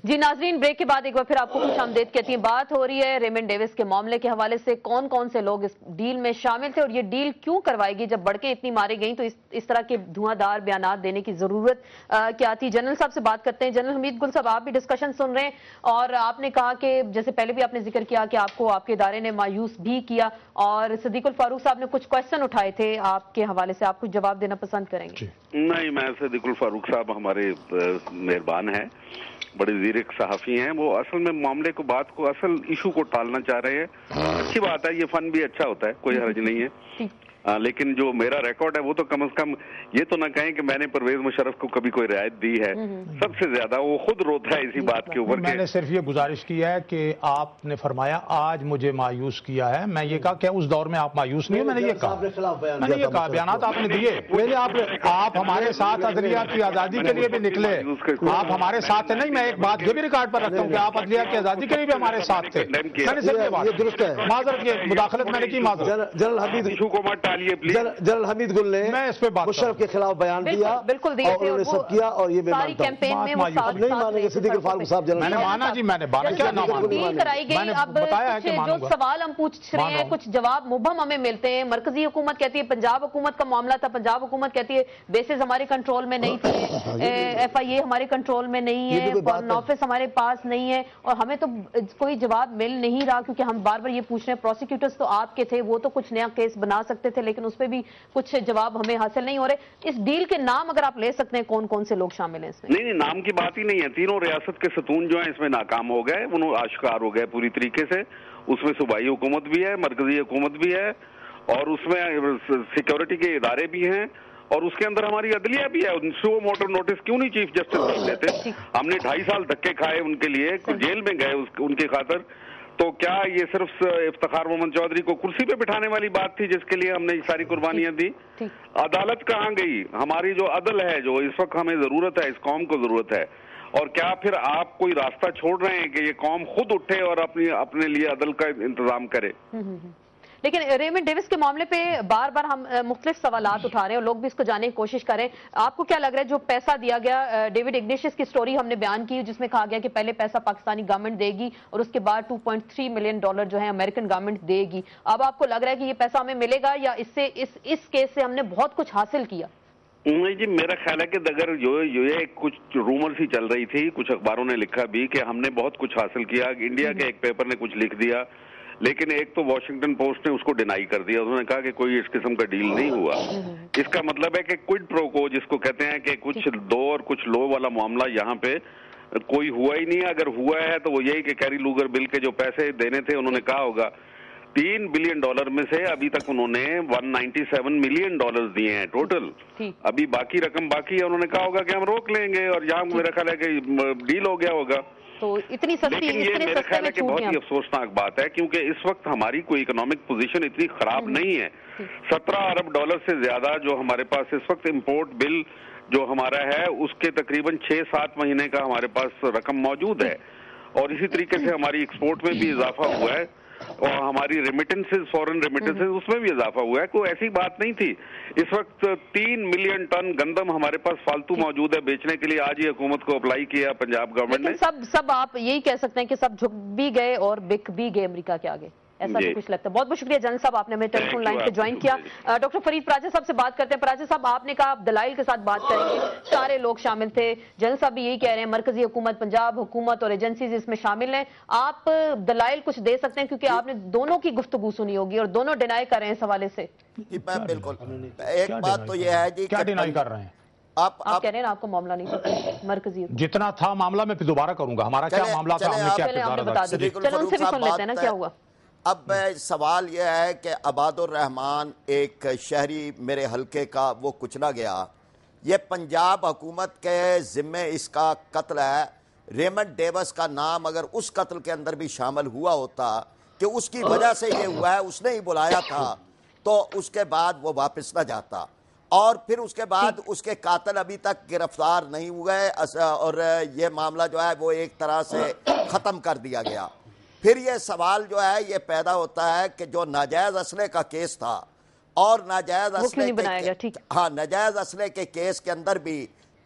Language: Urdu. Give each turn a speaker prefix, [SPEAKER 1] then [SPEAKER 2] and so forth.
[SPEAKER 1] جی ناظرین، بریک کے بعد ایک بار پھر آپ کو خوش آمدید کہتی ہیں۔ بات ہو رہی ہے ریمنڈ ڈیوس کے معاملے کے حوالے سے، کون کون سے لوگ اس ڈیل میں شامل تھے اور یہ ڈیل کیوں کروائی گئی؟ جب بڑکیں اتنی ماری گئیں تو اس طرح کے دھواں دار بیانات دینے کی ضرورت کیا تھی؟ جنرل صاحب سے بات کرتے ہیں۔ جنرل حمید گل صاحب، آپ بھی ڈسکشن سن رہے ہیں اور آپ نے کہا کہ جیسے پہلے بھی آپ نے ذکر کیا کہ آپ کو آپ کے ادارے نے مایوس بھی کیا، اور صدیق الفاروق صاحب نے کچھ کویسچن اٹھائے تھے آپ کے حوالے سے، آپ کچھ جواب دینا پسند کریں گے؟
[SPEAKER 2] نہیں، میں صدیق الفاروق صاحب ہمارے مہربان ہیں، بڑے زیرک صحافی ہیں، وہ اصل میں معاملے کو، بات کو، اصل ایشو کو ٹالنا چاہ رہے ہیں۔ اچھی بات ہے، یہ فن بھی اچھا ہوتا ہے، کوئی حرج نہیں ہے، لیکن جو میرا ریکارڈ ہے وہ تو کم از کم یہ تو نہ کہیں کہ میں نے پرویز مشرف کو کبھی کوئی رعایت دی ہے۔ سب سے زیادہ وہ خود روتا ہے اسی بات کے اوپر۔
[SPEAKER 3] میں نے صرف یہ گزارش کی ہے کہ آپ نے فرمایا آج مجھے مایوس کیا ہے، میں یہ کہا کہ اس دور میں آپ مایوس نہیں، میں نے یہ کہا، بیانات آپ نے دیے، آپ ہمارے ساتھ عدلیہ کی آزادی کے لیے بھی نکلے، آپ ہمارے ساتھ تھے۔ نہیں، میں ایک بات یہ بھی ریکارڈ پر رکھتا ہوں کہ آپ عدلیہ کی آزادی کے لیے بھی ہمارے ساتھ تھے۔ میں نے صرف یہ بات درست ہے، معذرت یہ مداخلت میں نے کی، معذرت۔
[SPEAKER 2] جنرل حمید ایشو کو مت ٹالیے پلیز۔
[SPEAKER 4] جنرل حمید گل نے مشرف کے خلاف بیان دیا
[SPEAKER 1] بالکل
[SPEAKER 4] اور انہوں نے سب کیا، اور یہ میں مانتا ہوں نہیں مانیں گے صدیق الفاروق صاحب۔
[SPEAKER 3] میں نے مانا جی، میں نے مانا کیا نہ
[SPEAKER 1] ڈیل کرائی گئی۔ اب جو سوال ہم پوچھ رہے ہیں کچھ جواب مبہم ہمیں ملتے ہیں۔ مرکزی حکومت کہتی ہے پنجاب حکومت کا معاملہ تھا، پنجاب حکومت کہتی ہے بیسز ہمارے کنٹرول میں نہیں تھے، ایف آئی اے ہمارے کنٹرول میں نہیں ہے، فارن آفس ہمارے پاس نہیں ہے، اور ہمیں تو کوئی جواب مل نہیں رہا کیونکہ ہم بار بار یہ پوچھ رہے ہیں۔ پروسیکیوٹرز تو آپ کے تھے، وہ تو کچھ نیا کیس بنا سکتے تھے، لیکن اس پہ بھی کچھ جواب ہمیں حاصل نہیں ہو رہے۔ اس ڈیل کے نام اگر آپ لے سکتے ہیں، کون کون سے لوگ شامل ہیں اس میں؟
[SPEAKER 2] نہیں، نام کی بات ہی نہیں ہے، تینوں ریاست کے ستون جو ہیں اس میں ناکام ہو گئے، انہوں آشکار ہو گئے پوری طریقے سے۔ اس میں صوبائی حکومت بھی ہے، مرکزی حکومت بھی ہے، اور اس میں سیکیورٹی کے ادارے بھی ہیں، اور اس کے اندر ہماری عدلیہ بھی ہے۔ سو موٹر نوٹس کیوں نہیں چیف جسٹس صاحب لیتے؟ ہم نے 2.5 سال دھکے کھائے ان کے لیے، جیل میں گئے ان کی خاطر۔ تو کیا یہ صرف افتخار محمد چودھری کو کرسی پہ بٹھانے والی بات تھی جس کے لیے ہم نے ساری قربانیاں دی؟ عدالت کہاں گئی؟ ہماری جو عدل ہے، جو اس وقت ہمیں ضرورت ہے، اس قوم کو ضرورت ہے، اور کیا پھر آپ کوئی راستہ چھوڑ رہے ہیں کہ یہ قوم خود اٹھے اور اپنے لیے عدل کا انتظام کرے؟
[SPEAKER 1] لیکن ریمنڈ ڈیوس کے معاملے پہ بار بار ہم مختلف سوالات اٹھا رہے ہیں اور لوگ بھی اس کو جاننے کی کوشش کریں۔ آپ کو کیا لگ رہا ہے جو پیسہ دیا گیا، ڈیوڈ اگنیشس کی سٹوری ہم نے بیان کی جس میں کہا گیا کہ پہلے پیسہ پاکستانی گورنمنٹ دے گی اور اس کے بعد $2.3 ملین جو ہیں امریکن گورنمنٹ دے گی، اب آپ کو لگ رہا ہے کہ یہ پیسہ ہمیں ملے گا یا اس کیس سے ہم نے بہت کچھ حاصل کیا؟
[SPEAKER 2] نہیں جی، میرا خیال ہے کہ اگر یہ کچھ رومرز ہی چل رہی تھی، کچھ اخباروں نے لکھا بھی کہ ہم نے بہت کچھ حاصل کیا، انڈیا کے ایک پیپر نے کچھ لکھ دیا، لیکن ایک تو واشنگٹن پوسٹ نے اس کو ڈینائی کر دیا، انہوں نے کہا کہ کوئی اس قسم کا ڈیل نہیں ہوا۔ اس کا مطلب ہے کہ کوئڈ پرو کو جس کو کہتے ہیں کہ کچھ دو اور کچھ لو والا معاملہ یہاں پہ کوئی ہوا ہی نہیں ہے۔ اگر ہوا ہے تو وہ یہی کہ کیری لوگر بل کے جو پیسے دینے تھے انہوں نے کہا ہوگا $3 بلین میں سے ابھی تک انہوں نے $197 ملین دیے ہیں ٹوٹل، ابھی باقی رقم باقی ہے، انہوں نے کہا ہوگا کہ ہم روک لیں گے، اور یہاں میرا خیال ہے کہ ڈیل ہو گیا ہوگا۔
[SPEAKER 1] تو اتنی سستی،
[SPEAKER 2] لیکن یہ میرا خیال ہے کہ بہت ہی افسوسناک بات ہے کیونکہ اس وقت ہماری کوئی اکنامک پوزیشن اتنی خراب نہیں ہے۔ $17 ارب سے زیادہ جو ہمارے پاس اس وقت امپورٹ بل جو ہمارا ہے اس کے تقریباً 6-7 مہینے کا ہمارے پاس رقم موجود ہے، اور اسی طریقے سے ہماری ایکسپورٹ میں بھی اضافہ ہوا ہے، اور ہماری ریمیٹنسز، فورن ریمیٹنسز، اس میں بھی اضافہ ہوا ہے۔ کوئی ایسی بات نہیں تھی۔ اس وقت 3 ملین ٹن گندم ہمارے پاس فالتو موجود ہے بیچنے کے لیے، آج ہی حکومٹ کو اپلائی کیا پنجاب گورنمنٹ نے۔
[SPEAKER 1] سب آپ یہی کہہ سکتے ہیں کہ سب جھک بھی گئے اور بک بھی گئے امریکہ کے آگے، ایسا بھی کچھ لگتا ہے۔ بہت بہت شکریہ جنرل صاحب، آپ نے ہمیں ٹیلی فون لائن پہ جوائن کیا۔ ڈاکٹر فرید پراجہ صاحب سے بات کرتے ہیں۔ پراجہ صاحب، آپ نے کہا آپ دلائل کے ساتھ بات کریں گے، سارے لوگ شامل تھے، جنرل صاحب بھی یہی کہہ رہے ہیں مرکزی حکومت، پنجاب حکومت اور ایجنسیز اس میں شامل ہیں، آپ دلائل کچھ دے سکتے ہیں کیونکہ آپ نے دونوں کی گفتگو سنی ہوگی اور دونوں ڈینائی کر رہے ہیں اس حوالے سے؟
[SPEAKER 5] بالکل، ایک بات تو یہ ہے جی،
[SPEAKER 3] کیا ڈینائی کر رہے ہیں؟
[SPEAKER 1] آپ کہہ رہے ہیں آپ کو معاملہ نہیں پتا مرکزی
[SPEAKER 3] جتنا تھا معاملہ میں پھر دوبارہ کروں گا، ہمارا کیا معاملہ تھا، ہم نے کیا کردار ادا کیا؟
[SPEAKER 1] چلو ان سے بھی سن لیتے ہیں نا کیا ہوا۔
[SPEAKER 5] اب سوال یہ ہے کہ عباد الرحمان ایک شہری میرے حلقے کا، وہ کچلا گیا، یہ پنجاب حکومت کے ذمے اس کا قتل ہے۔ ریمنڈ ڈیوس کا نام اگر اس قتل کے اندر بھی شامل ہوا ہوتا کہ اس کی وجہ سے یہ ہوا ہے، اس نے ہی بلایا تھا، تو اس کے بعد وہ واپس نہ جاتا، اور پھر اس کے بعد اس کے قاتل ابھی تک گرفتار نہیں ہوئے، اور یہ معاملہ جو ہے وہ ایک طرح سے ختم کر دیا گیا۔ پھر یہ سوال جو ہے یہ پیدا ہوتا ہے کہ جو ناجائز اسلحے کا کیس تھا، اور ناجائز اسلحے کے کیس کے اندر بھی